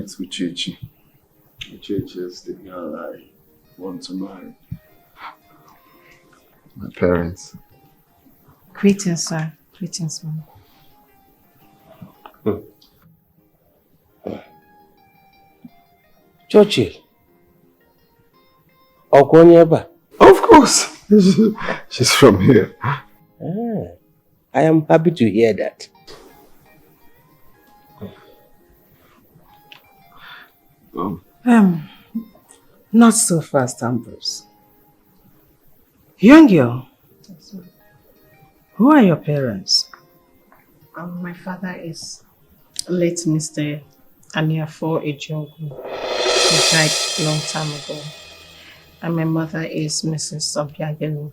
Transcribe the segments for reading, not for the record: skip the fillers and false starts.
met Uchechi. Uchechi is the girl I want to marry. My parents. Greetings, sir. Greetings, ma'am. Churchill. Okonyeba. Of course. She's from here. I am happy to hear that. Not so fast, Ambrose. Young girl, who are your parents? My father is late Mr. Aniafo Ejogu. He died a long time ago. And my mother is Mrs. Obiagelu.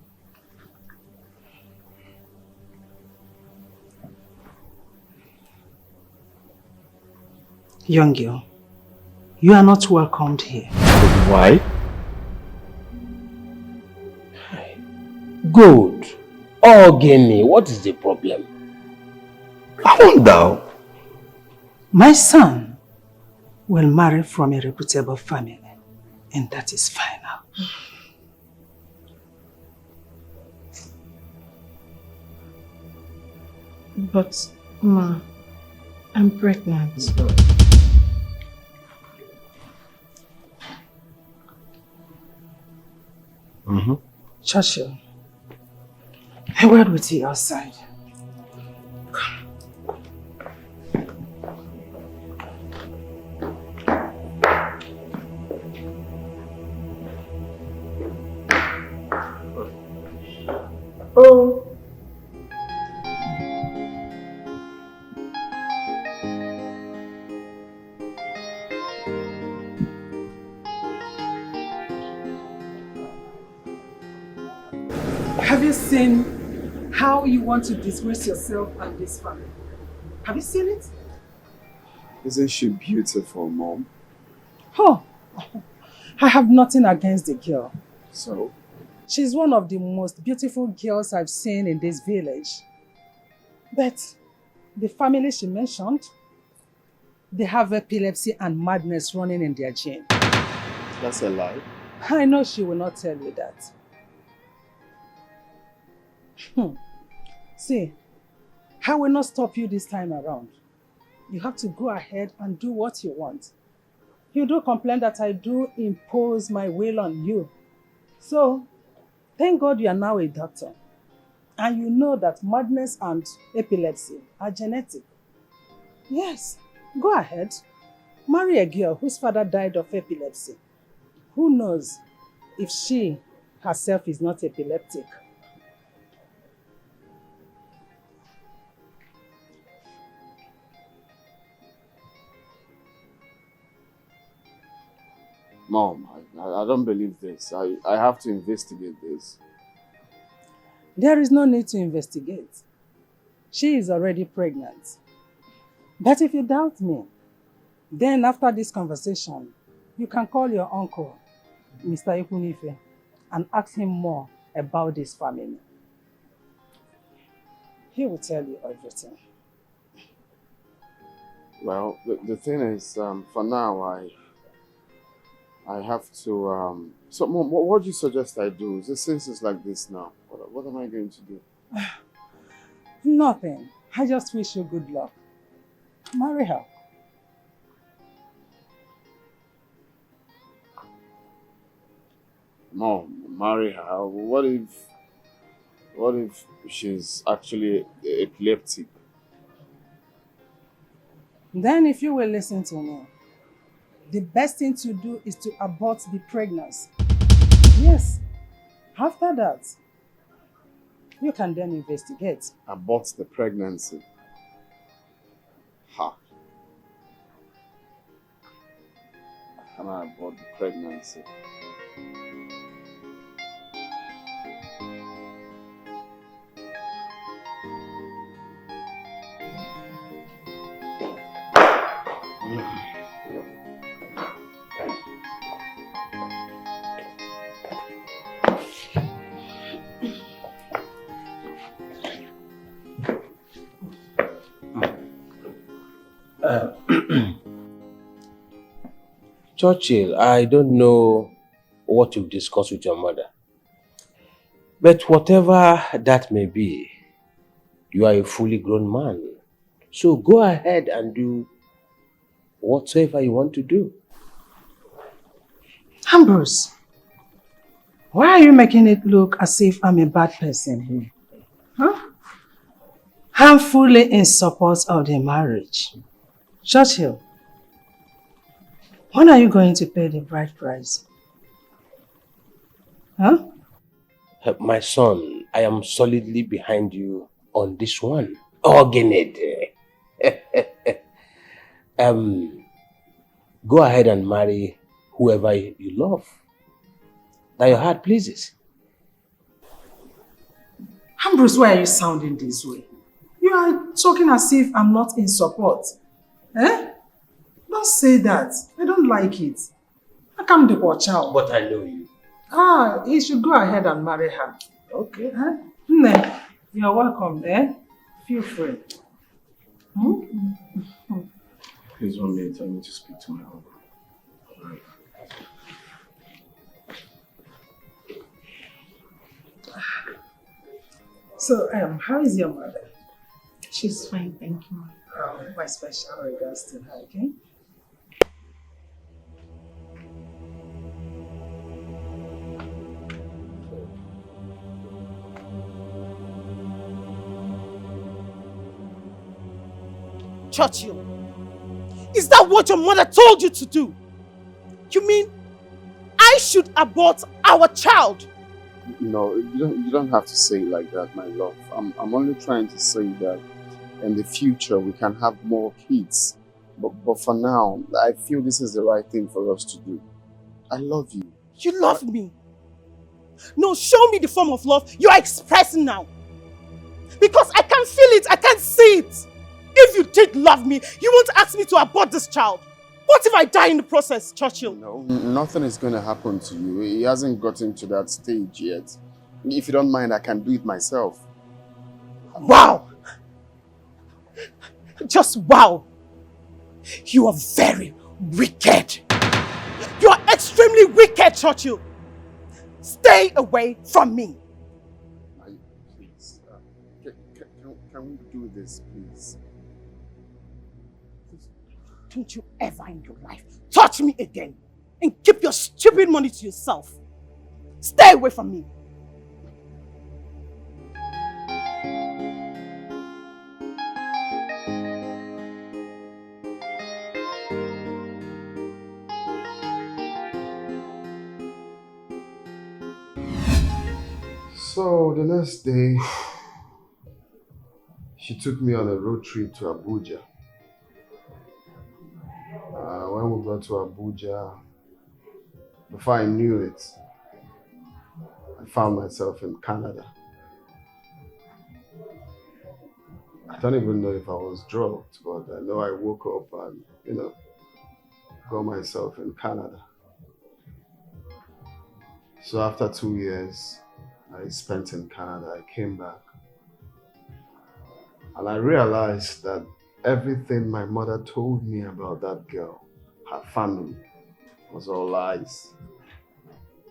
Young girl, you are not welcomed here. Why? Good. Ogeni, what is the problem? I wonder. My son will marry from a reputable family, and that is final. But, Ma, I'm pregnant. Churchill, a word with you outside. Oh. Have you seen how you want to disgrace yourself and this family? Have you seen it? Isn't she beautiful, Mom? Oh, I have nothing against the girl. So? She's one of the most beautiful girls I've seen in this village. But the family she mentioned, they have epilepsy and madness running in their gene. That's a lie. I know she will not tell you that. See, I will not stop you this time around. You have to go ahead and do what you want. You do complain that I do impose my will on you. So, thank God you are now a doctor. And you know that madness and epilepsy are genetic. Yes, go ahead. Marry a girl whose father died of epilepsy. Who knows if she herself is not epileptic? Mom, I don't believe this. I have to investigate this. There is no need to investigate. She is already pregnant. But if you doubt me, then after this conversation, you can call your uncle, Mr. Ikunife, and ask him more about this family. He will tell you everything. Well, the thing is, for now, I have to, so Mom, what do you suggest I do? Since it's like this now, what am I going to do? Nothing. I just wish you good luck. Marry her. Mom, marry her. What if she's actually epileptic? Then if you will listen to me, the best thing to do is to abort the pregnancy. Yes. After that, you can then investigate. Abort the pregnancy? Ha. Can I abort the pregnancy? Churchill, I don't know what you've discussed with your mother. But whatever that may be, you are a fully grown man. So go ahead and do whatsoever you want to do. Ambrose, why are you making it look as if I'm a bad person here? Huh? I'm fully in support of the marriage. Churchill, when are you going to pay the bride price? Huh? My son, I am solidly behind you on this one. Organid. Go ahead and marry whoever you love, that your heart pleases. Ambrose, why are you sounding this way? You are talking as if I'm not in support. Eh? Don't say that. I don't like it. I can't do watch out. But I know you. He should go ahead and marry her. Okay. Huh? Nne, you're welcome, eh? Feel free. Please 1 minute, I need to speak to my uncle. Alright. So, how is your mother? She's fine, thank you. My special regards to her, okay? Churchill, is that what your mother told you to do? You mean I should abort our child? No, you don't have to say it like that, my love. I'm only trying to say that in the future we can have more kids. But for now, I feel this is the right thing for us to do. I love you. You love me? No, show me the form of love you are expressing now. Because I can feel it, I can see it. If you did love me, you won't ask me to abort this child. What if I die in the process, Churchill? No, nothing is going to happen to you. He hasn't gotten to that stage yet. If you don't mind, I can do it myself. Wow! Just wow! You are very wicked. You are extremely wicked, Churchill. Stay away from me. Please, can we do this, please? Don't you ever in your life touch me again and keep your stupid money to yourself. Stay away from me. So the next day, she took me on a road trip to Abuja. When we got to Abuja, before I knew it, I found myself in Canada. I don't even know if I was drugged, but I know I woke up and, got myself in Canada. So after 2 years I spent in Canada, I came back. And I realized that everything my mother told me about that girl, her family, was all lies.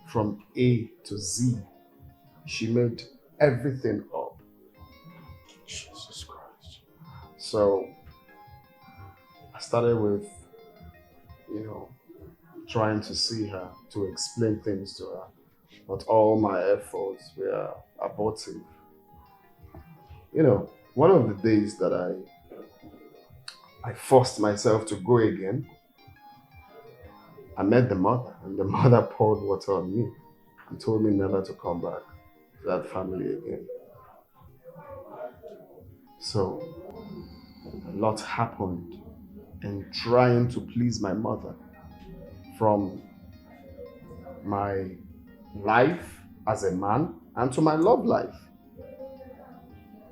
From A to Z, she made everything up. Jesus Christ. So I started with, trying to see her, to explain things to her. But all my efforts were abortive. One of the days that I forced myself to go again, I met the mother, and the mother poured water on me and told me never to come back to that family again. So a lot happened in trying to please my mother, from my life as a man and to my love life.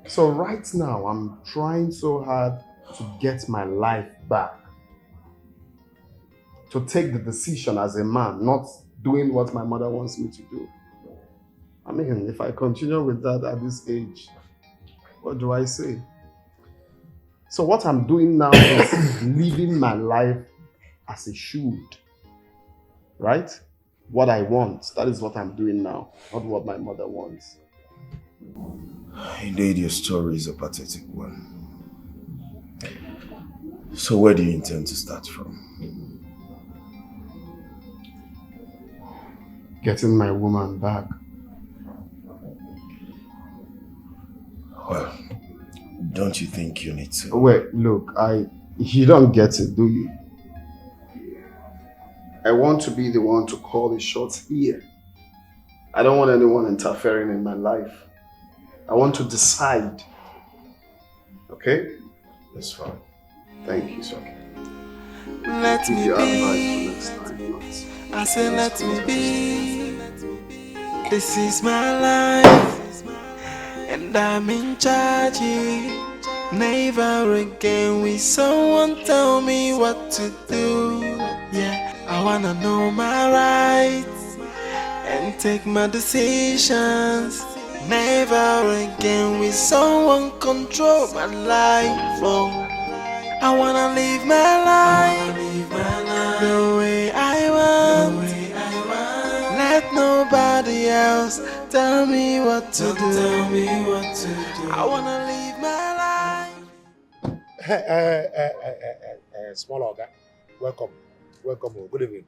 So right now, I'm trying so hard to get my life back. To take the decision as a man, not doing what my mother wants me to do. I mean, if I continue with that at this age, what do I say? So what I'm doing now is living my life as it should. right? What I want, that is what I'm doing now, not what my mother wants. Indeed, your story is a pathetic one. So where do you intend to start from? Getting my woman back. Well, don't you think you need to? Wait, look, you don't get it, do you? I want to be the one to call the shots here. I don't want anyone interfering in my life. I want to decide. Okay? That's fine. Thank you, sir. Let Give me your be. advice for next time. I say let me be. This is my life, and I'm in charge. Never again will someone tell me what to do. Yeah, I wanna know my rights and take my decisions. Never again will someone control my life. Oh, I wanna live my life the way I want. Let nobody else tell me what to do. I wanna live my life. Small Oga, welcome. Welcome. Good evening.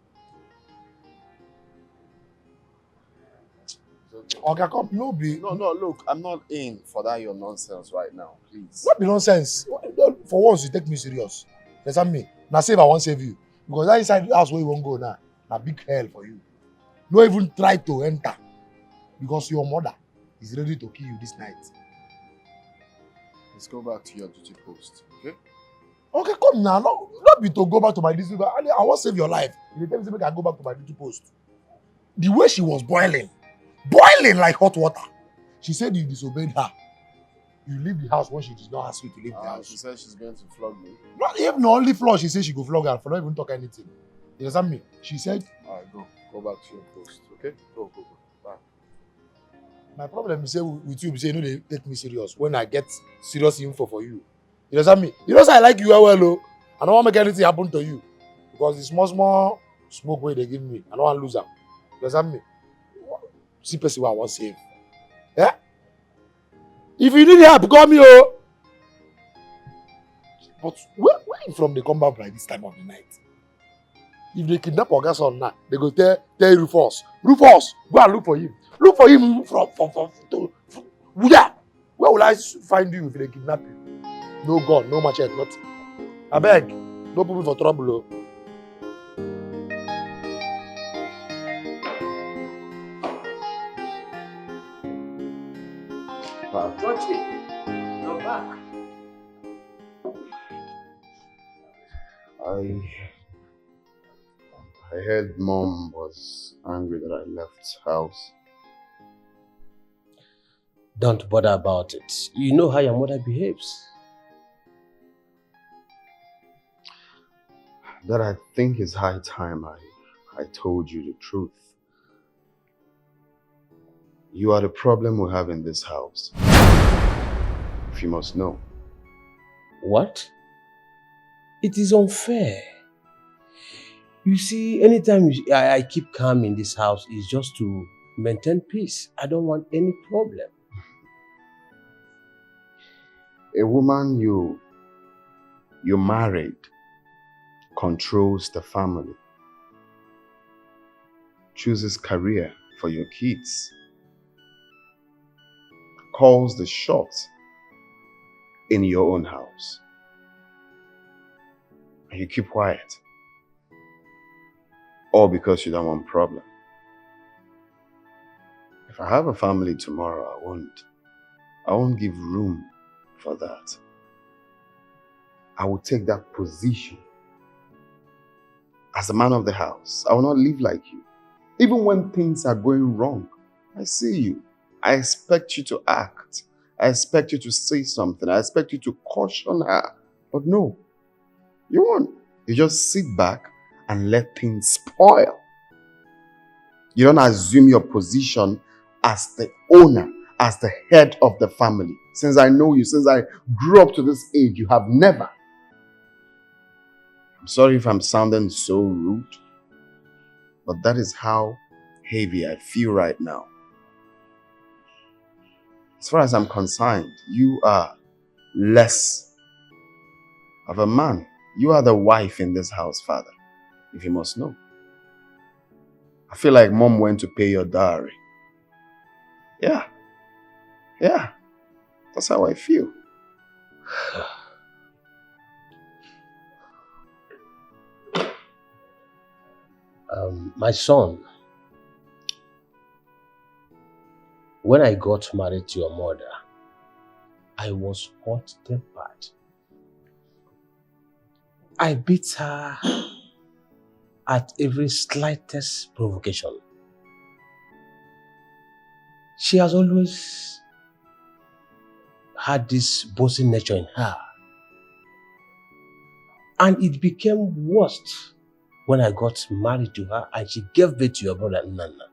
Oga, come. No, Look, I'm not in for that your nonsense right now, please. What be nonsense? For once, you take me serious. Understand me? Now, say if I want to save you. Because that inside the house where you won't go now, a big hell for you. No even try to enter. Because your mother is ready to kill you this night. Let's go back to your duty post, okay? Okay, come now. Not be to go back to my duty post. I want to save your life. You tell me I go back to my duty post. The way she was boiling like hot water. She said you disobeyed her. You leave the house when she did not ask you to leave the house. She said she's going to flog me. Not even only flog, she said she go flog her for not even talk anything. You understand me? She said, Alright, go back to your post, okay? Go. Bye. my problem is say with you, say you know they take me serious when I get serious info for you. You understand me? You know say I like you well, oh. I don't want to make anything happen to you. Because the small smoke way they give me, I don't want to lose them. You understand me? See person I want to save. Yeah? If you need help, call me, oh. But where you from they come back by this time of the night? If they kidnap Oga son now, they go tell Rufus, go and look for him. Look for him where? Where will I find you if they kidnap you? No gun, no machete, nothing. I beg, don't put me for trouble, oh. You're back. I heard Mom was angry that I left house. Don't bother about it. You know how your mother behaves. That I think it's high time I told you the truth. You are the problem we have in this house. If you must know. What? It is unfair. You see, anytime I keep calm in this house, it's just to maintain peace. I don't want any problem. A woman you married controls the family, chooses career for your kids, calls the shots in your own house. And you keep quiet. All because you don't want problem. If I have a family tomorrow, I won't give room for that. I will take that position as the man of the house. I will not live like you. Even when things are going wrong, I see you. I expect you to act. I expect you to say something. I expect you to caution her. But no, you won't. You just sit back and let things spoil. You don't assume your position as the owner, as the head of the family. Since I know you, since I grew up to this age, you have never. I'm sorry if I'm sounding so rude. But that is how heavy I feel right now. As far as I'm concerned, you are less of a man. You are the wife in this house, Father, if you must know. I feel like Mom went to pay your dowry. Yeah. That's how I feel. My son, when I got married to your mother, I was hot-tempered. I beat her at every slightest provocation. She has always had this bossy nature in her. And it became worse when I got married to her and she gave birth to your brother Nana.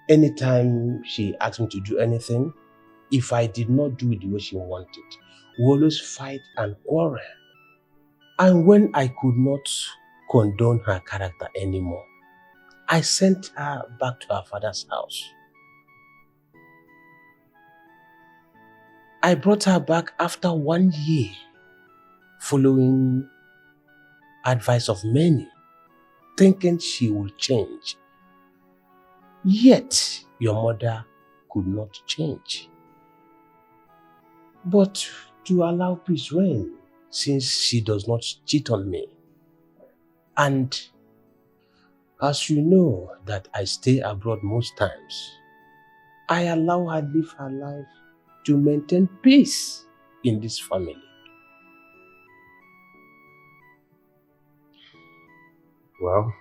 Anytime she asked me to do anything, if I did not do it the way she wanted, we always fight and quarrel. And when I could not condone her character anymore, I sent her back to her father's house. I brought her back after 1 year, following advice of many, thinking she will change. Yet, your mother could not change. But to allow peace reign, since she does not cheat on me. And as you know that I stay abroad most times, I allow her live her life to maintain peace in this family. Well,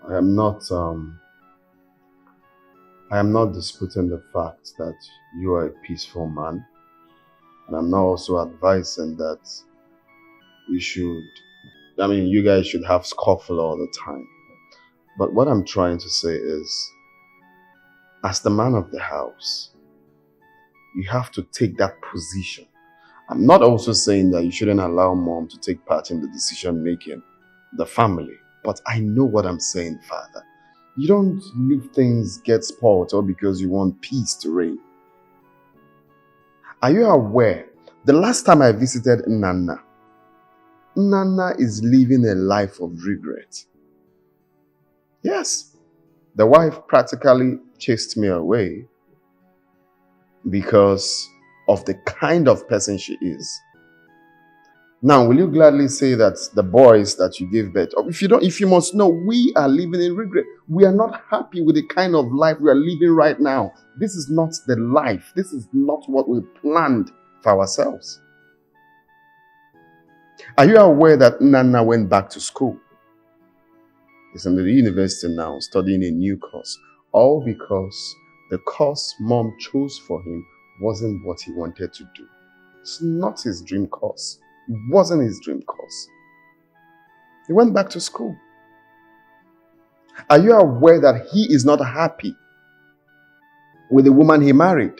I am not disputing the fact that you are a peaceful man. And I'm not also advising that you guys should have scuffle all the time. But what I'm trying to say is, as the man of the house, you have to take that position. I'm not also saying that you shouldn't allow Mom to take part in the decision making, the family. But I know what I'm saying, Father. You don't leave things get spoiled all because you want peace to reign. Are you aware? The last time I visited Nana is living a life of regret. Yes, the wife practically chased me away because of the kind of person she is. Now, will you gladly say that the boys that you gave birth, or if you must know, we are living in regret. We are not happy with the kind of life we are living right now. This is not the life. This is not what we planned for ourselves. Are you aware that Nana went back to school? He's in the university now, studying a new course. All because the course Mom chose for him wasn't what he wanted to do. It's not his dream course. It wasn't his dream course. He went back to school. Are you aware that he is not happy with the woman he married?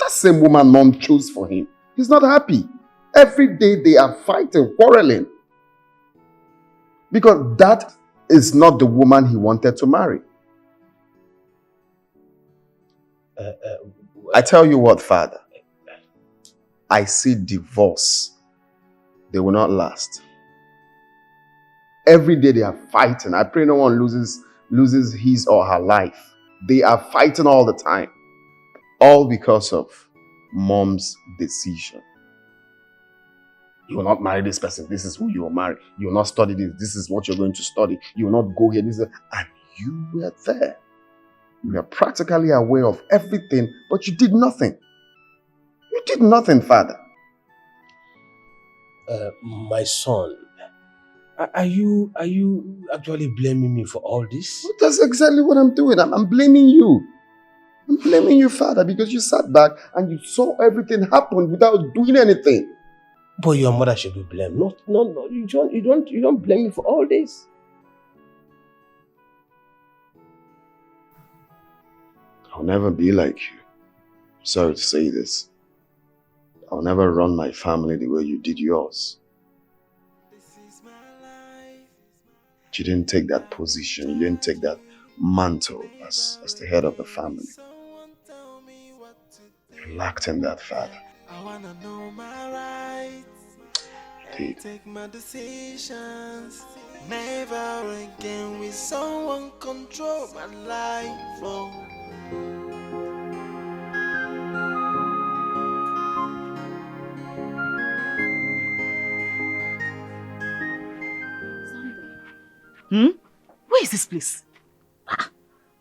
That same woman Mom chose for him. He's not happy. Every day they are fighting, quarreling. Because that is not the woman he wanted to marry. I tell you what, Father. I see divorce. They will not last. Every day they are fighting. I pray no one loses his or her life. They are fighting all the time. All because of Mom's decision. You will not marry this person. This is who you will marry. You will not study this. This is what you're going to study. You will not go here. And you were there. You were practically aware of everything, but you did nothing. You did nothing, Father. My son, are you actually blaming me for all this? That's exactly what I'm doing. I'm blaming you. I'm blaming you, Father, because you sat back and you saw everything happen without doing anything. But your mother should be blamed. No, you don't blame me for all this. I'll never be like you. Sorry to say this. I'll never run my family the way you did yours. This is my life, You didn't take that position. You didn't take that mantle as the head of the family. You lacked in that, father. I wanna know my rights. Indeed. Take my decisions. Never again with someone control my life. Oh. Where is this place?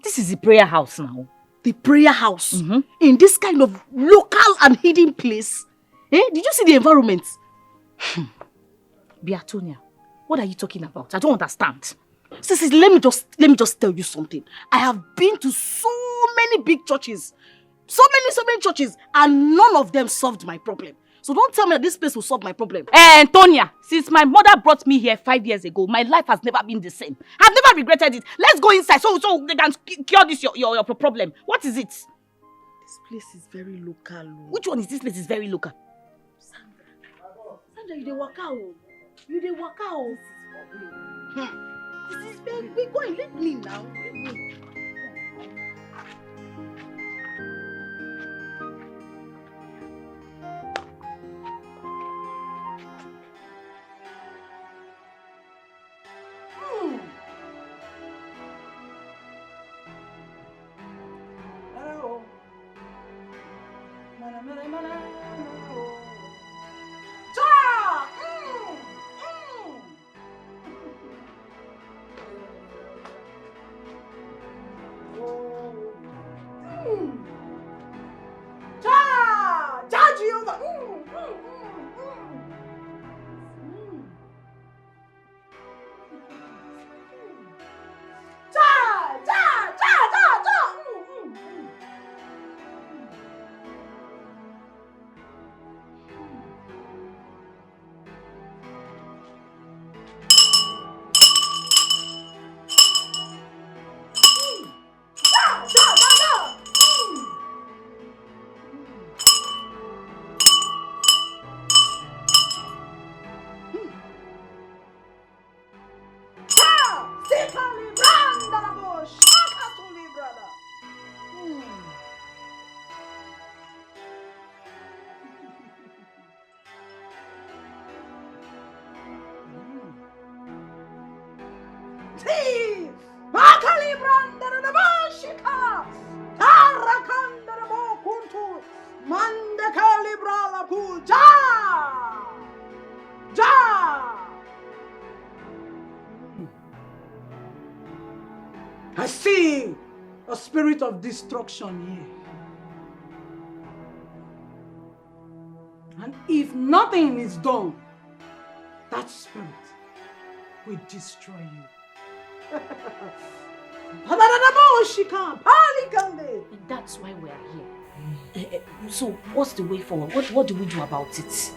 This is the prayer house now. The prayer house? In this kind of local and hidden place? Did you see the environment? Beatonia, what are you talking about? I don't understand. Sissy, let me just tell you something. I have been to so many big churches. So many churches, and none of them solved my problem. So don't tell me that this place will solve my problem. Tonya, since my mother brought me here 5 years ago, my life has never been the same. I've never regretted it. Let's go inside so they can cure this your problem. What is it? This place is very local. Which one is this place is very local? Sandra, you dey waka o. You dey waka o. This is very... We're going. Leave me now. Leave me. I see a spirit of destruction here. And if nothing is done, that spirit will destroy you. That's why we are here. So what's the way forward? What do we do about it?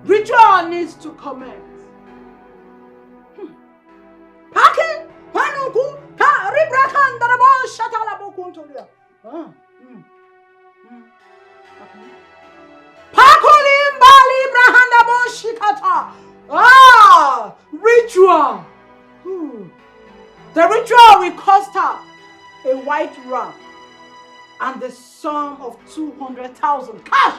Ritual needs to commence. Paki, panuku, ka ribrakan darabo shatala bokuntolia. Pakulim bali brahanda boshikata. Ritual. The ritual will cost her a white ram and the sum of 200,000 cash.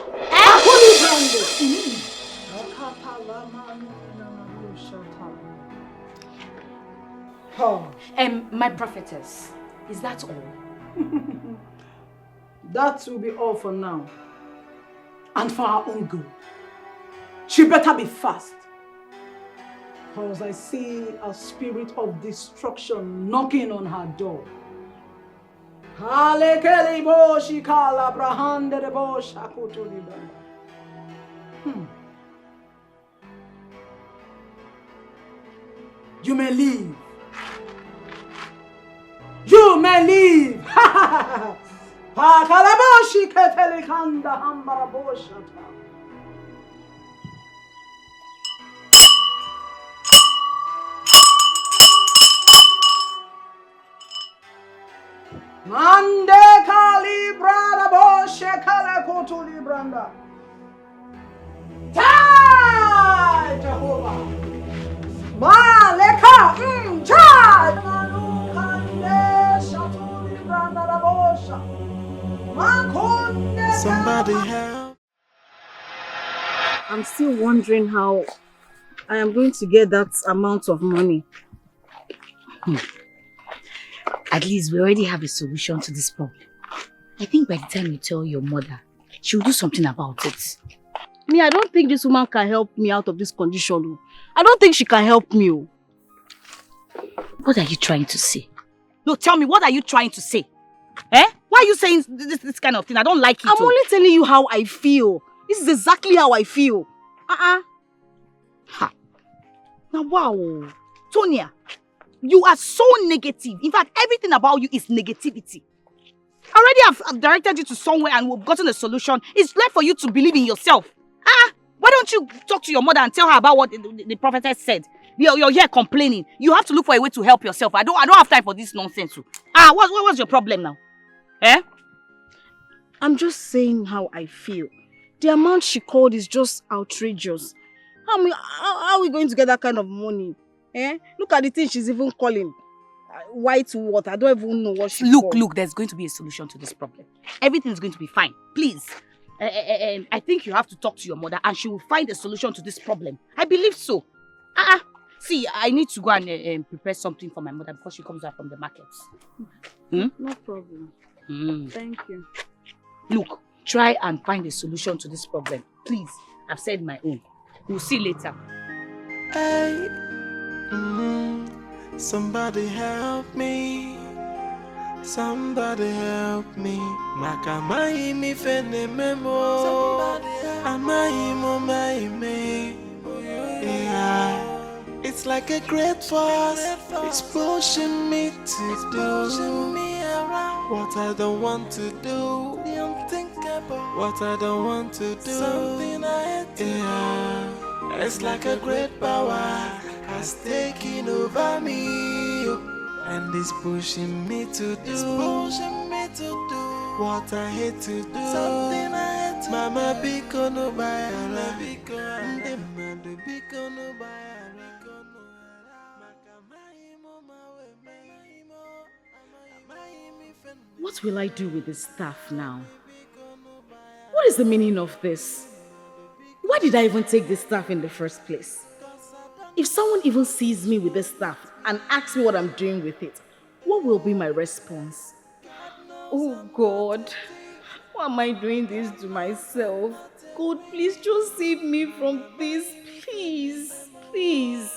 My prophetess, is that all? That will be all for now. And for our own good. She better be fast. Because I see a spirit of destruction knocking on her door. You may leave. You may leave. Mande libra da boshe kala koto libranda. Tai Jehovah. Ma leka chai. Somebody help. I'm still wondering how I am going to get that amount of money. At least we already have a solution to this problem. I think by the time you tell your mother, she'll do something about it. Me, I don't think this woman can help me out of this condition. I don't think she can help me. What are you trying to say? No, tell me, what are you trying to say? Eh? Why are you saying this kind of thing? I don't like it. I'm only telling you how I feel. This is exactly how I feel. Ha. Now, wow. Tonya, you are so negative. In fact, everything about you is negativity. Already I've directed you to somewhere and we've gotten a solution. It's left for you to believe in yourself. Why don't you talk to your mother and tell her about what the prophetess said? You're here complaining. You have to look for a way to help yourself. I don't have time for this nonsense. What's your problem now? Eh? I'm just saying how I feel. The amount she called is just outrageous. How are we going to get that kind of money? Eh? Look at the thing she's even calling. White what? I don't even know what she called. Look, there's going to be a solution to this problem. Everything's going to be fine. Please. I think you have to talk to your mother and she will find a solution to this problem. I believe so. See, I need to go and prepare something for my mother because she comes out from the markets. No problem. Thank you. Look, try and find a solution to this problem. Please, I've said my own. We'll see later. Hey, somebody help me. Somebody help me. Makamai mi fene memo. Amai mo mai me. Yeah. It's like a great force. It's pushing me to do what I don't want to do. What I don't want to do. Something I hate. Yeah. It's like a great power has taken over me. And it's pushing me to do. What I hate to do. Something I hate to Mama biko no bayala. Biko no bayala. What will I do with this staff now? What is the meaning of this? Why did I even take this staff in the first place? If someone even sees me with this staff and asks me what I'm doing with it, what will be my response? Oh God, why am I doing this to myself? God, please just save me from this, please, please.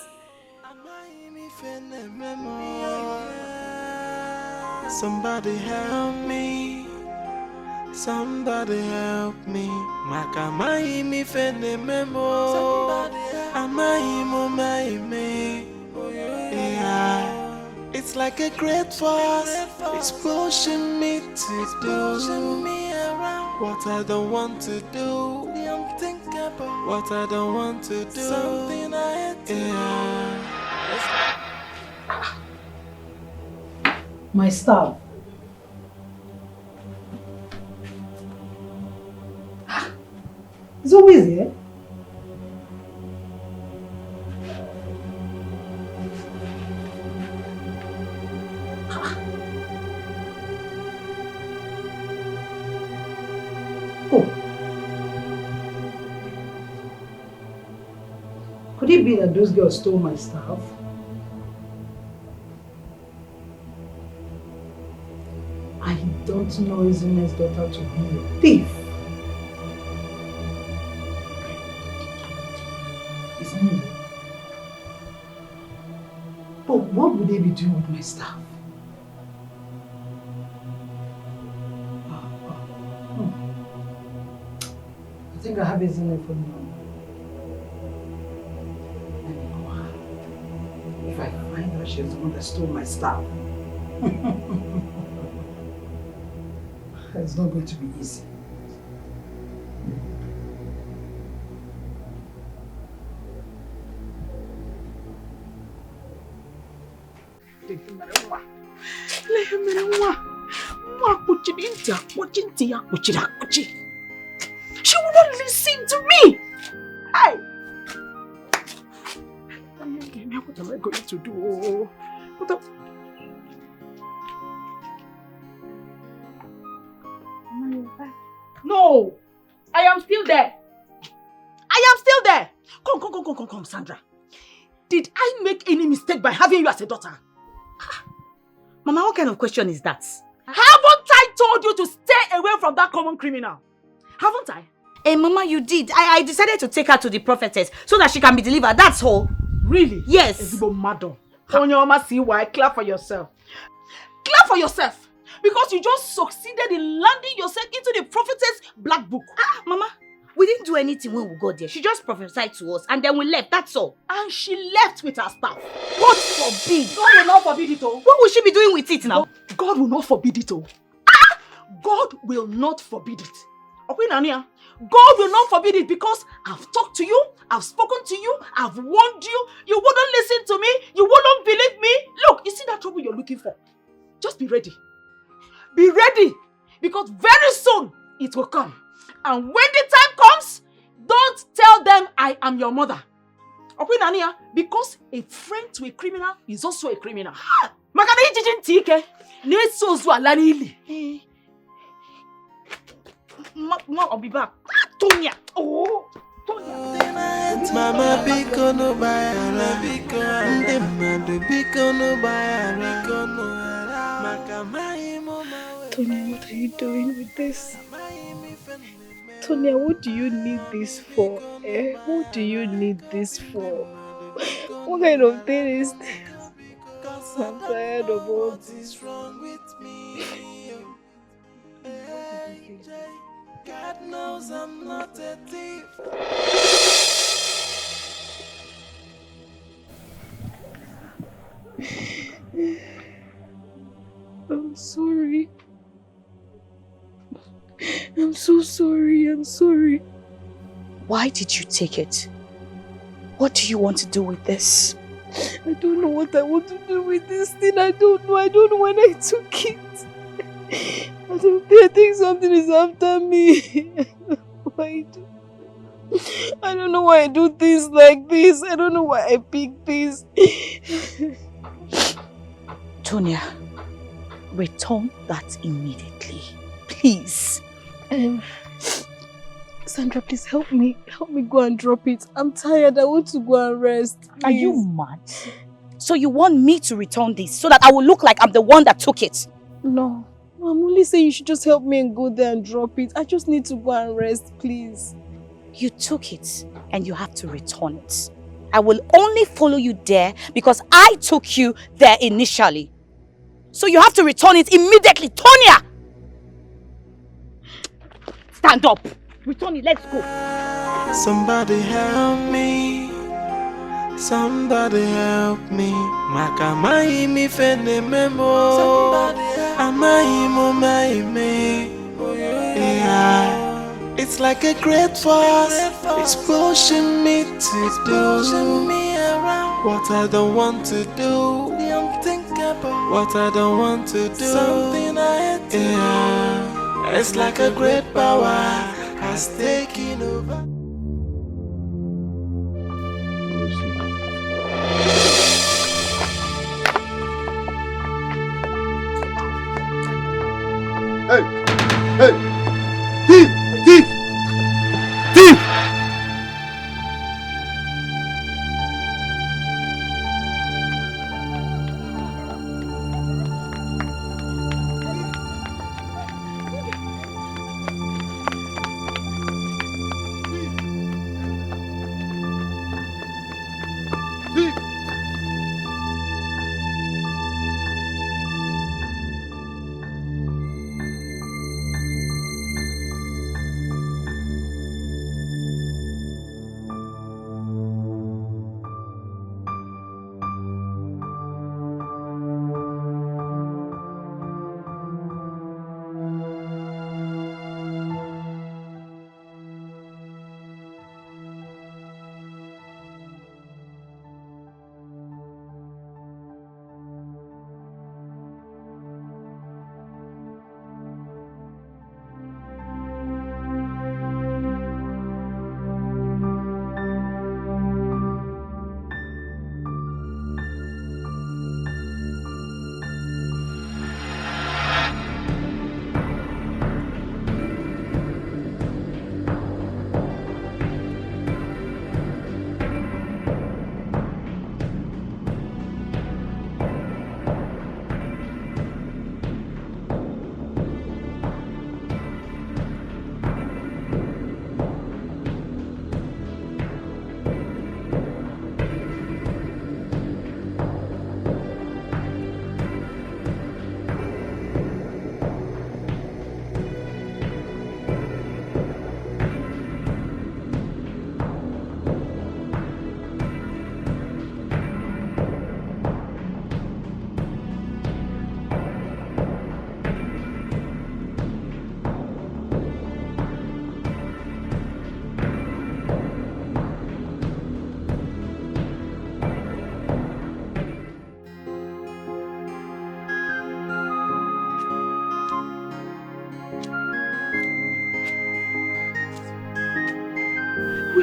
Somebody help me. Somebody help me. Makamai mi fene memo. Amai mo mai me. Yeah. It's like a great force. It's pushing me to do what I don't want to do. What I don't want to do. Something I hate. Yeah. My staff. It's always here. Could it be that those girls stole my stuff? I don't know Izume's daughter to be a thief. Izume. But what would they be doing with my stuff? I think I have Izume for now. If I find her, she's the one that stole my stuff. It's not going to be easy. She will not listen to me. Hey! What am I going to do? No! I am still there. I am still there. Come, Sandra. Did I make any mistake by having you as a daughter? Mama, what kind of question is that? Haven't I told you to stay away from that common criminal? Haven't I? Hey, Mama, you did. I decided to take her to the prophetess so that she can be delivered. That's all. Really? Yes. Ezibo madam. On your mama, see why? Clap for yourself. Clap for yourself. Because you just succeeded in landing yourself into the prophetess black book. Mama, we didn't do anything when we got there. She just prophesied to us and then we left. That's all. And she left with her staff. God forbid. God will not forbid it all. What will she be doing with it now? God will not forbid it all. God will not forbid it. Okay, Nania? God will not forbid it because I've talked to you, I've spoken to you, I've warned you, you wouldn't listen to me, you wouldn't believe me. Look, you see that trouble you're looking for? Just be ready. Be ready because very soon it will come. And when the time comes, don't tell them I am your mother. Okay, Nania? Because a friend to a criminal is also a criminal. Magana ijijin tike, neso zu alani ili. I'll be back. Tonya. Oh, Tonya. Mama biko no bayara biko. Ndemadu biko no bayara biko no ara. Makamai mama. Tonya, what are you doing with this? Tonya, what do you need this for? What do you need this for? What kind of thing is this? I'm tired of all this. God knows I'm not a thief. I'm sorry. I'm so sorry. I'm sorry. Why did you take it? What do you want to do with this? I don't know what I want to do with this thing. I don't know. I don't know when I took it. I think something is after me. I don't know why I do things like this. I don't know why I pick this. Tonya, return that immediately. Please. Sandra, please help me. Help me go and drop it. I'm tired. I want to go and rest. Please. Are you mad? So you want me to return this so that I will look like I'm the one that took it? No. I'm only saying you should just help me and go there and drop it. I just need to go and rest, please. You took it and you have to return it. I will only follow you there because I took you there initially. So you have to return it immediately. Tonya! Stand up. Return it. Let's go. Somebody help me. Somebody help me. Makamai mi fene memo. Somebody help me. Amai mo mai me. Yeah. It's like a great force. It's pushing me to do what I don't want to do. What I don't want to do. Something I hate. Yeah. It's like a great power has taken over. Hey! Hey! Thief! Thief! Thief!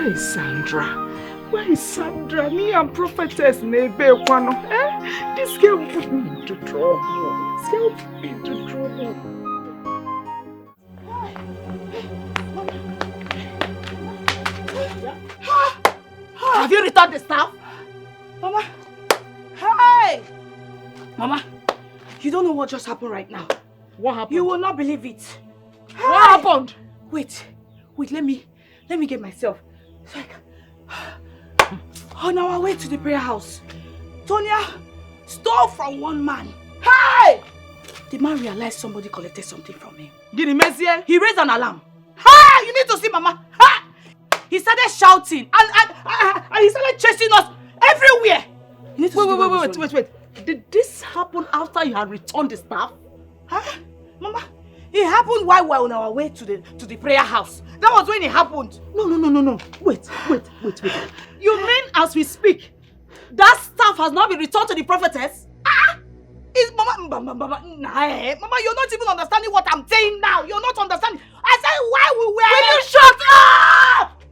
Where is Sandra? Where is Sandra? Me and prophetess Nebe Kwano. This girl put me into trouble. This girl put me into trouble. Have you returned the staff? Mama. Hey! Mama, you don't know what just happened right now. What happened? You will not believe it. Hey! What happened? Wait, let me get myself. It's like, on our way to the prayer house, Tonya stole from one man. Hey! The man realized somebody collected something from him. Did he mess here? He raised an alarm. Hey! You need to see Mama. Hey! He started shouting and he started chasing us everywhere. Wait. Did this happen after you had returned the staff? Huh? Mama, it happened while we were on our way to the prayer house. That was when it happened. No. Wait. You mean as we speak, that staff has not been returned to the prophetess? Mama, you're not even understanding what I'm saying now. You're not understanding. I said why we were... Will you shut up?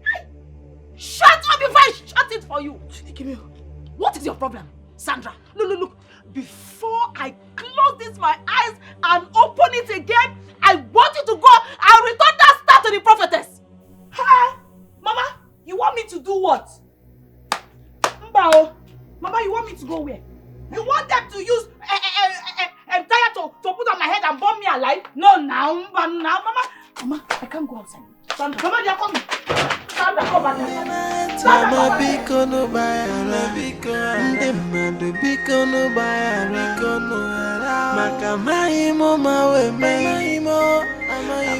Shut up before I shut it for you. What is your problem, Sandra? Look. Before I close my eyes and open it again, I want you to go and return that staff to the prophetess. Hey, Mama, you want me to do what? Mama, you want me to go where? You want them to use a tire to put on my head and burn me alive? No, now, Mama, I can't go outside. Sandra, Mama, they are coming. Sandra, come back. Mama biko no bayara biko ndemadu biko no bayara biko no maka maimo mawe maimo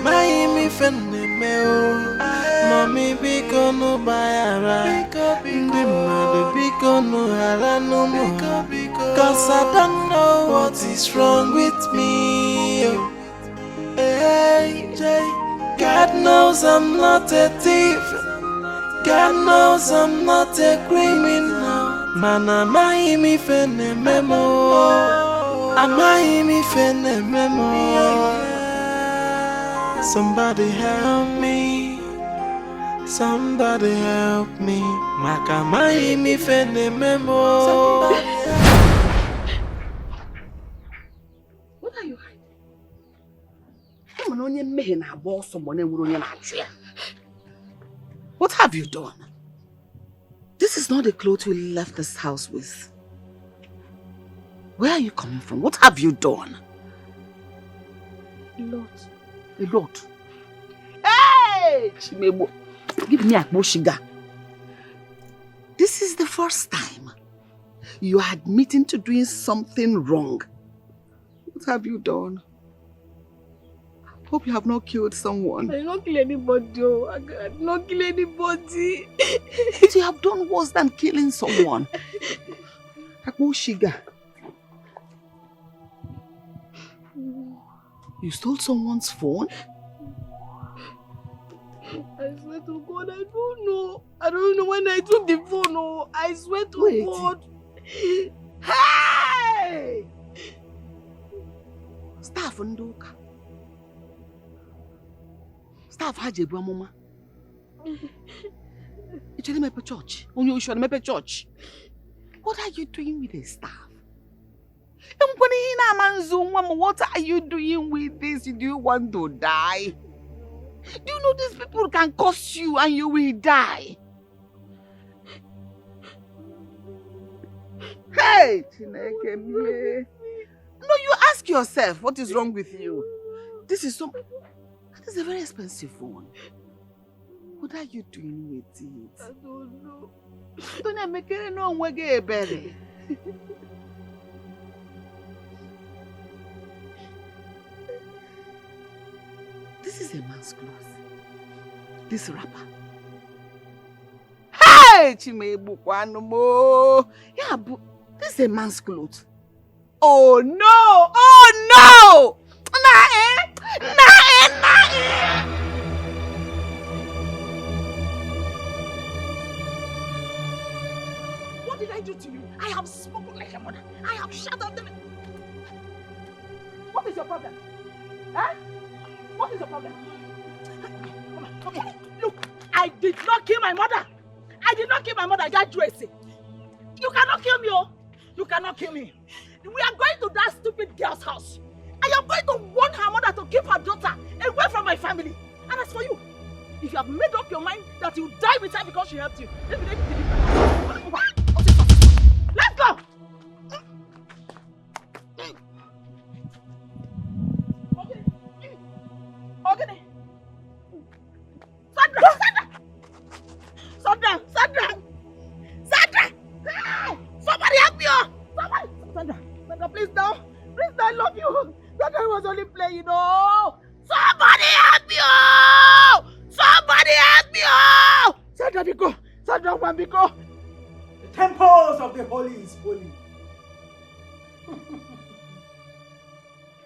maimi fenne meo mami biko no bayara ndemadu biko no hala no mo cause I don't know what is wrong with me. Hey, God knows I'm not a thief. God knows I'm not a criminal. Man, am I me fene memo? Am I me fene memo? Somebody help me. Somebody help me. Maka am I me fene memo? What are you hiding? What have you done? This is not the clothes we left this house with. Where are you coming from? What have you done? A lot. Hey! Chimebo, give me a bushiga. This is the first time you are admitting to doing something wrong. What have you done? Hope you have not killed someone. I did not kill anybody. I did not kill anybody. But you have done worse than killing someone. Shiga. You stole someone's phone? I swear to God, I don't know. I don't know when I took the phone. Oh, I swear to God. Hey! Staff Ndoka. Staff Hajebu Mama. You tell me about church. You should me church. What are you doing with the staff? What are you doing with this? Do you want to die? Do you know these people can curse you and you will die? Hey, Chineke. No, you ask yourself what is wrong with you. This is a very expensive phone. What are you doing with it? I don't know. Don't make it no way better. This is a man's clothes. This wrapper. Hey, Chimebu Kwanomo. Yeah, but this is a man's clothes. Oh no! Oh no! What did I do to you? I have spoken like a mother. I have shut up the... What is your problem? Huh? What is your problem? Come here. Look, I I did not kill my mother. I did not kill my mother, that Joyce. You cannot kill me, oh. You cannot kill me. We are going to that stupid girl's house. I am going to warn her mother to keep her daughter away from my family. And as for you, if you have made up your mind that you die with her because she helped you, then we need to leave her. Let's go! Okay. Sandra! Somebody help me! Sandra, please now. Please, I love you. Sandra was only playing, oh. Somebody help me! Somebody help me! Sandra, Biko. Sandra, one Biko. The temples of the holy is holy.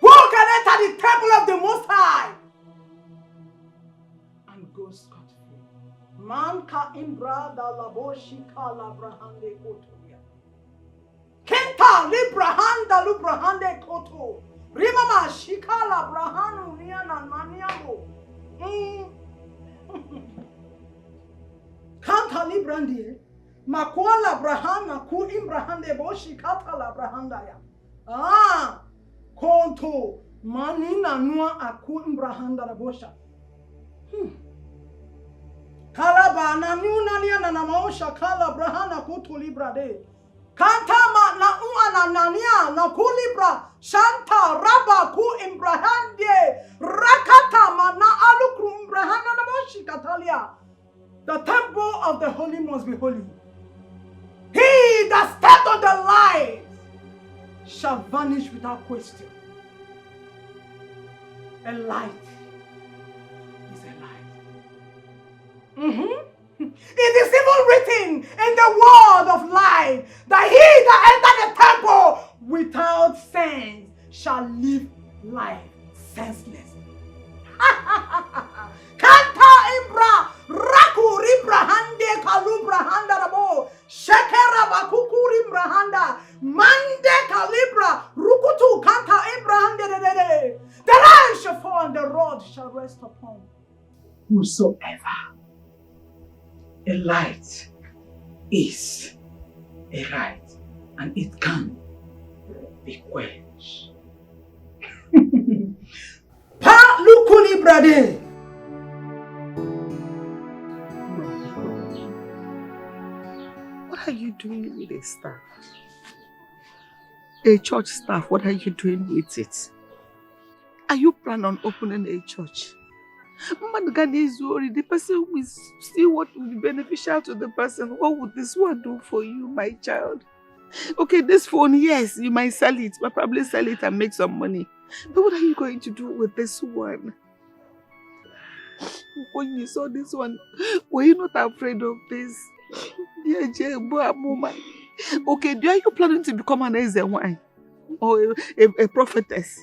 Who can enter the temple of the Most High and go scot-free? Man ka imbra da laboshi ka labrahande kotoria. Kenta librahanda lubrahande koto. Rimama shika labrahanu niana maniamo. Kanta librandi. Makwa labrahana ku imbrahande boshi kata labrahandaya. Ah! Konto manina nua aku imbrahanda la bosha. Kalaba na nuna niana na maosha kala brahana kutu libra de. Kantama na uana nania na kulibra shanta raba ku imbrahande rakata mana alukru imbrahana na moshi katalia. The temple of the holy must be holy. He that stepped on the light shall vanish without question. A light is a light. It is even written in the word of life that he that entered the temple without sense shall live life senseless. Kanta imbra raku ribra hande kalubra handa rabo shekera bakuku ribra handa mande kalibra rukutu kanta imbra hande de. The rain shall fall and the rod shall rest upon whosoever. A light is a light, and it can be quenched. Pa lukuli brade. What are you doing with a staff? A church staff, what are you doing with it? Are you planning on opening a church? The person will see what will be beneficial to the person. What would this one do for you, my child? Okay, this phone, yes, you might sell it, but probably sell it and make some money. But what are you going to do with this one? When you saw this one, were you not afraid of this? Okay, are you planning to become an Ezewan or a prophetess?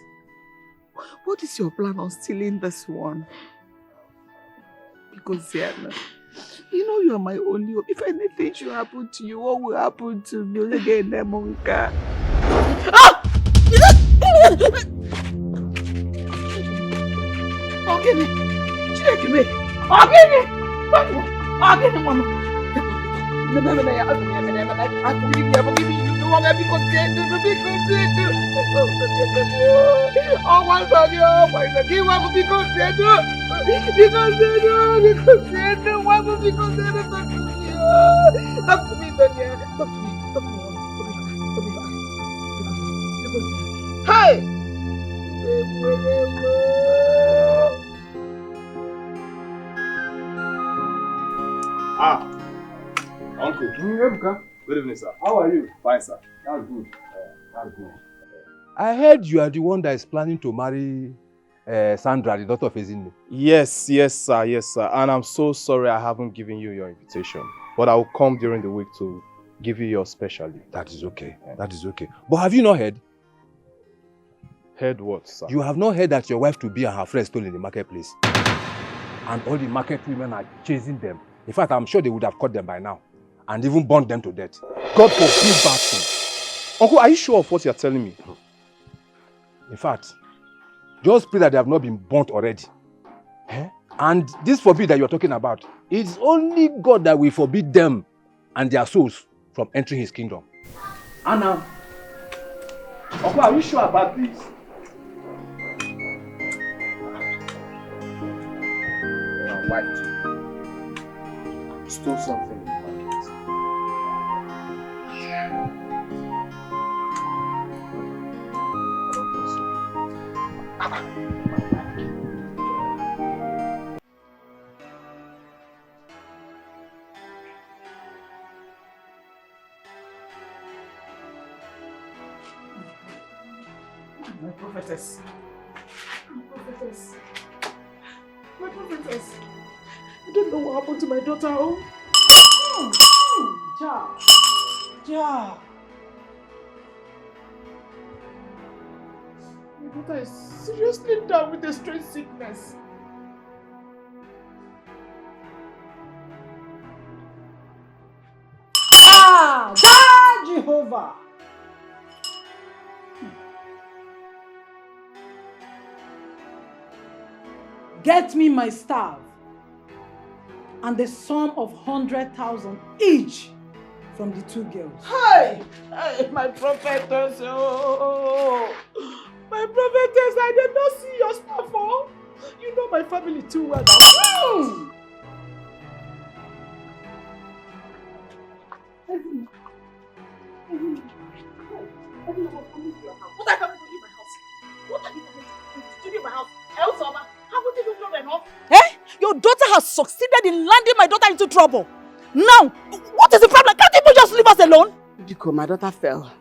What is your plan on stealing this one? Because you know you are my only hope. If anything should happen to you, what will happen to me? Again, Monka. Hey! Uncle. Good evening, sir. How are you? Fine, sir. That's good. That's good. I heard you are the one that is planning to marry Sandra, the daughter of Ezinne. Yes, sir. And I'm so sorry I haven't given you your invitation. But I will come during the week to give you your special leave. That is okay. Yeah. That is okay. But have you not heard? Heard what, sir? You have not heard that your wife-to-be and her friends stole in the marketplace. And all the market women are chasing them. In fact, I'm sure they would have caught them by now. And even burned them to death. God forbid bad thing. Uncle, are you sure of what you're telling me? In fact, just pray that they have not been burnt already. And this forbid that you're talking about, it's only God that will forbid them and their souls from entering his kingdom. Anna, okay, are you sure about this? Your wife stole something in the My prophetess. My prophetess. My prophetess. I don't know what happened to my daughter. Ja. Ja. My daughter is seriously down with a strange sickness. Jehovah. Get me my staff and the sum of 100,000 each from the two girls. Hey! Hey, my prophetess! Oh! My prophetess, I did not see your staff, oh! You know my family too well now. What are you coming to leave my house? What are you coming to leave my house? Else, haven't you done enough? Eh? Your daughter has succeeded in landing my daughter into trouble. Now, what is the problem? Can't you just leave us alone? Because my daughter fell,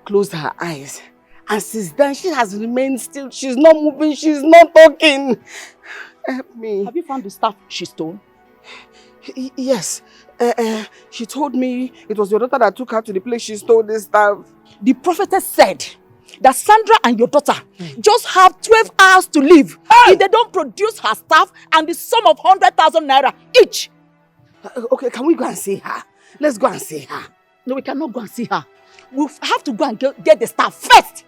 closed her eyes, and since then she has remained still. She's not moving, she's not talking. Help me. Have you found the stuff she stole? Yes. She told me it was your daughter that took her to the place she stole this stuff. The prophetess said that Sandra and your daughter just have 12 hours to leave if they don't produce her stuff and the sum of 100,000 naira each. Okay, can we go and see her? Let's go and see her. No, we cannot go and see her. We have to go and get the stuff first.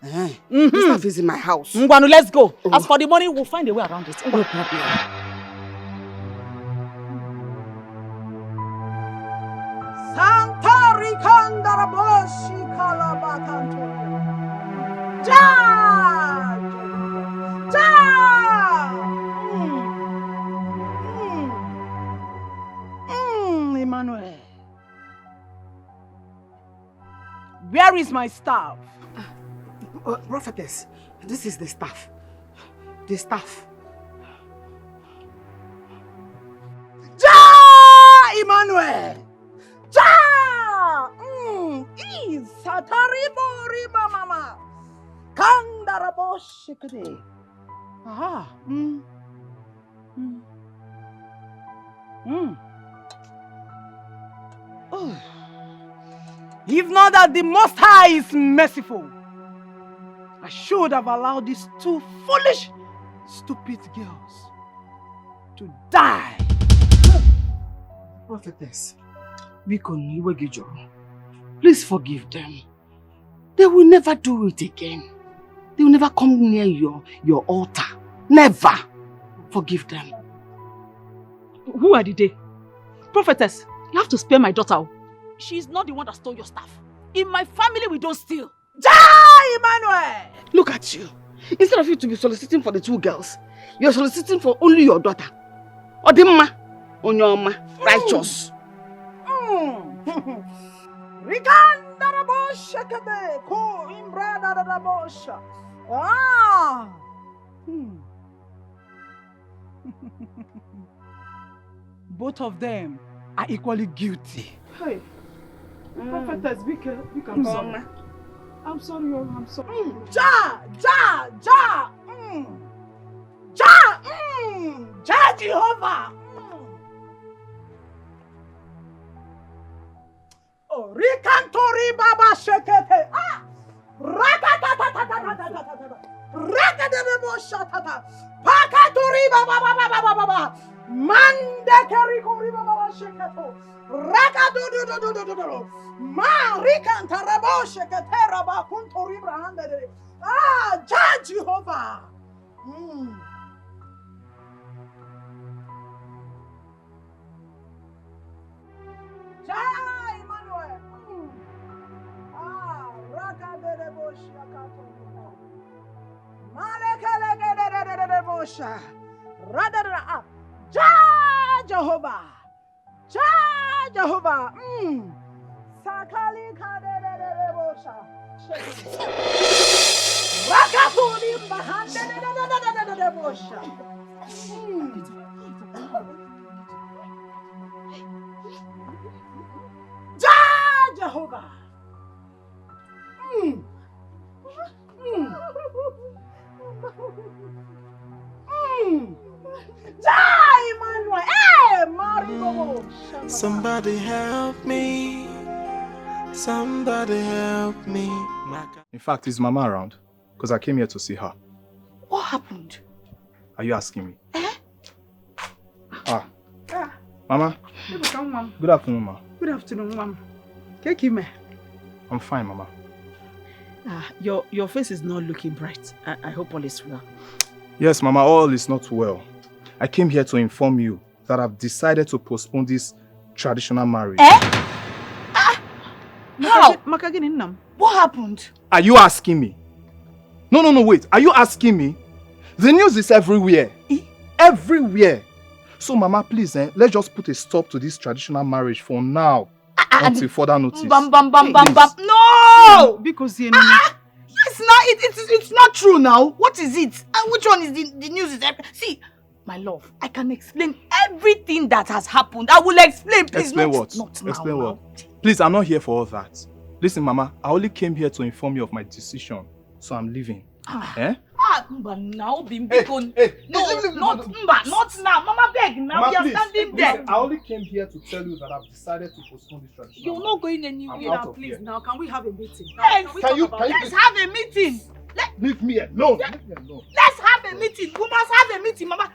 The stuff is in my house. Ngwanu, let's go. As for the money, we'll find a way around it. No problem. Santari Kandaraboshi Kalabatantoria. Ja! Ja! Emmanuel. Where is my staff? Prophetess, this is the staff. The staff. Ja! Emmanuel! Ja! Sataribori mama. Kandaraboshikade. Aha. Oh. If not that the Most High is merciful, I should have allowed these two foolish, stupid girls to die. Prophetess, please forgive them. They will never do it again. They will never come near your altar. Never. Forgive them. Who are they? Prophetess, you have to spare my daughter. She's not the one that stole your stuff. In my family, we don't steal. Die, Emmanuel! Look at you. Instead of you to be soliciting for the two girls, you're soliciting for only your daughter. Odimma, Onyoma, righteous. Both of them are equally guilty. Hey, prophetess, be sorry. I'm sorry, I'm sorry. Ja! Ja, Jehovah! Oh, Rikantori Baba Shekete! Ah! Rakadebo Shatata! Pakatori Baba! Mande Kerikori Baba Shekato! Rakadodo! Ma Rikantarabo Shekete Raba Kuntori Brahanda! Ah, Judge Jehovah! Bosha. Radara. Ja Jehovah. Ja Jehovah. Sakali Kadere Bosha. Rakatuli Bahande Bosha. Ja Jehovah. Somebody help me. Somebody help me. In fact, is Mama around? Because I came here to see her. What happened? Are you asking me? Mama. Good afternoon, Ma. Good afternoon, Mom. Kekime. I'm fine, Mama. Your face is not looking bright. I hope all is well. Yes, Mama, all is not well. I came here to inform you that I've decided to postpone this traditional marriage. How? What happened? Are you asking me? No, wait. Are you asking me? The news is everywhere. Everywhere. So, Mama, please, let's just put a stop to this traditional marriage for now. Until further notice. No! Because yes, now it's not true now. What is it? And which one is the news? See, my love, I can explain everything that has happened. I will explain. Please, explain not, what? Not explain now. what? Please, I'm not here for all that. Listen, Mama, I only came here to inform you of my decision. So I'm leaving. Now, Bimbo. Not now. Mama, beg now. Mama, We are please, standing there. I only came here to tell you that I've decided to postpone this tradition. You're not going anywhere now, please. Here. Now, can we have a meeting? Yes. Let's have a meeting. Leave me alone. Leave me alone. Let's have a meeting. We must have a meeting, Mama.